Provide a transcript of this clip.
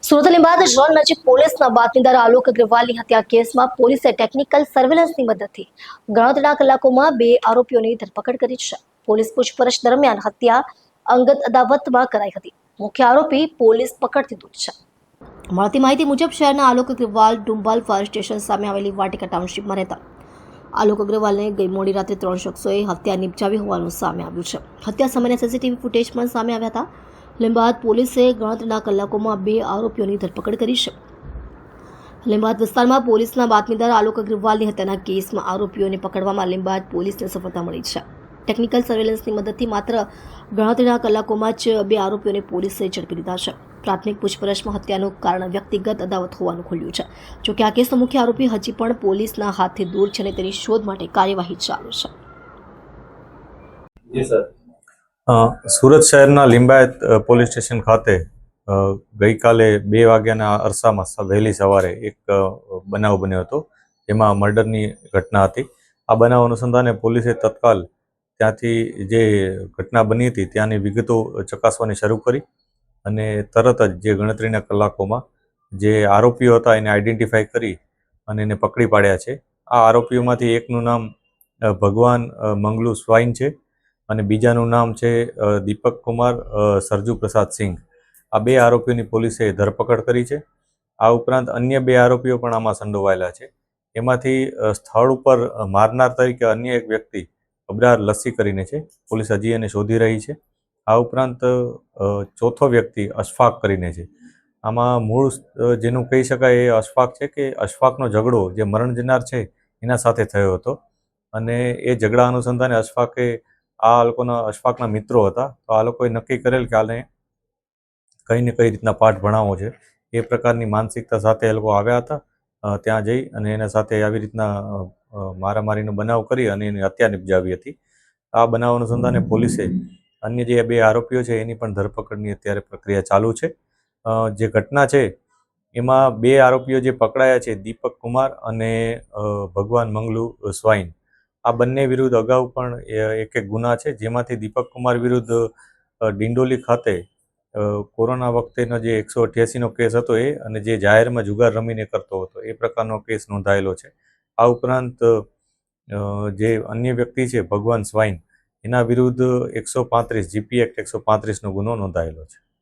Surat લીંબાદ zone નજીક પોલીસના બાતમીદાર આલોક અગ્રવાલની હત્યા કેસમાં પોલીસે ટેકનિકલ સર્વેલન્સની મદદથી ગણતરીના કલાકોમાં 2 આરોપીઓની ધરપકડ કરી છે. પોલીસ પૂછપરછ દરમિયાન હત્યા અંગત અદાવતમાં કરાઈ હતી. મુખ્ય આરોપી પોલીસ પકડથી દૂર છે. મળતી માહિતી મુજબ શહેરના આલોક અગ્રવાલ ડુંબાલ ફાયર સ્ટેશન સામે આવેલી વાટિકા ટાઉનશીપમાં રહેતા આલોક અગ્રવાલને ગઈ મોડી રાત્રે 3 શખ્સોએ હત્યા નિપજાવી હોવાનું સામે આવ્યું છે. હત્યા સમયના સીસીટીવી ફૂટેજ પણ સામે આવ્યા હતા. લીંબાદ પોલીસે ગણતરીના કલાકોમાં 2 આરોપીઓની ધરપકડ કરી છે. લીંબાદ વિસ્તારમાં પોલીસના બાતમીદાર આલોક અગ્રવાલની હત્યાના કેસમાં આરોપીઓને પકડવામાં લીંબાદ પોલીસને સફળતા મળી છે. ટેકનિકલ સર્વેલન્સની મદદથી માત્ર ગણતરીના કલાકોમાં જ 2 આરોપીઓને પોલીસે ઝડપી લીધા છે. પ્રાથમિક પૂછપરછમાં હત્યાનું કારણ વ્યક્તિગત અદાવત હોવાનું ખુલ્યું છે. જોકે આ કેસનો મુખ્ય આરોપી હજી પણ પોલીસના હાથથી દૂર છે અને તેની શોધ માટે કાર્યવાહી ચાલુ છે. જી સર. સુરત શહેરના લિંબાયત પોલીસ સ્ટેશન ખાતે ગઈકાલે 2 વાગ્યાના અરસામાં વહેલી સવારે એક બનાવ બન્યો હતો, જેમાં મર્ડરની ઘટના હતી. આ બનાવ અનુસંધાને પોલીસે તત્કાલ ત્યાંથી જે ઘટના બની હતી ત્યાંની વિગતો ચકાસવાની શરૂ કરી અને તરત જ જે ગણતરીના કલાકોમાં જે આરોપીઓ હતા એને આઈડેન્ટિફાઈ કરી અને એને પકડી પાડ્યા છે. આ આરોપીઓમાંથી એકનું નામ ભગવાન મંગલુ સ્વાઈન છે અને બીજાનું નામ છે દીપક કુમાર સરજુ પ્રસાદ સિંઘ. આ 2 આરોપીઓની પોલીસે ધરપકડ કરી છે. આ ઉપરાંત અન્ય 2 આરોપીઓ પણ આમાં સંડોવાયેલા છે. એમાંથી સ્થળ ઉપર મારનાર તરીકે અન્ય એક વ્યક્તિ અબરાર લસ્સી કરીને છે. પોલીસ હજી એને શોધી રહી છે. આ ઉપરાંત ચોથો વ્યક્તિ અશફાક કરીને છે. આમાં મૂળ જેનું કહી શકાય એ અશફાક છે કે અશફાકનો ઝઘડો જે મરણ જનાર છે એના સાથે થયો હતો અને એ ઝઘડા અનુસંધાને અશફાકના મિત્રો હતા. તો આ લોકોએ નક્કી કરેલ કે આને કઈ ને કઈ રીતના પાઠ ભણાવવો છે. એ પ્રકારની માનસિકતા સાથે એ લોકો આવ્યા હતા. ત્યાં જઈ અને એના સાથે આવી રીતના મારામારીનો બનાવ કરી અને એની હત્યા નિપજાવી હતી. આ બનાવ અનુસંધાને પોલીસે અન્ય જે 2 આરોપીઓ છે એની પણ ધરપકડની અત્યારે પ્રક્રિયા ચાલુ છે. જે ઘટના છે એમાં 2 આરોપીઓ જે પકડાયા છે, દીપક કુમાર અને ભગવાન મંગલુ સ્વાઈન, આ બંને વિરુદ્ધ અગાઉ પણ એક ગુના છે, જેમાંથી દીપક કુમાર વિરુદ્ધ ડિંડોલી ખાતે કોરોના વખતેનો જે 188નો કેસ હતો એ અને જે જાહેરમાં જુગાર રમીને કરતો હતો એ પ્રકારનો કેસ નોંધાયેલો છે. આ ઉપરાંત જે અન્ય વ્યક્તિ છે ભગવાન સ્વાઈન, એના વિરુદ્ધ 135 જીપી એક્ટ 135નો ગુનો નોંધાયેલો છે.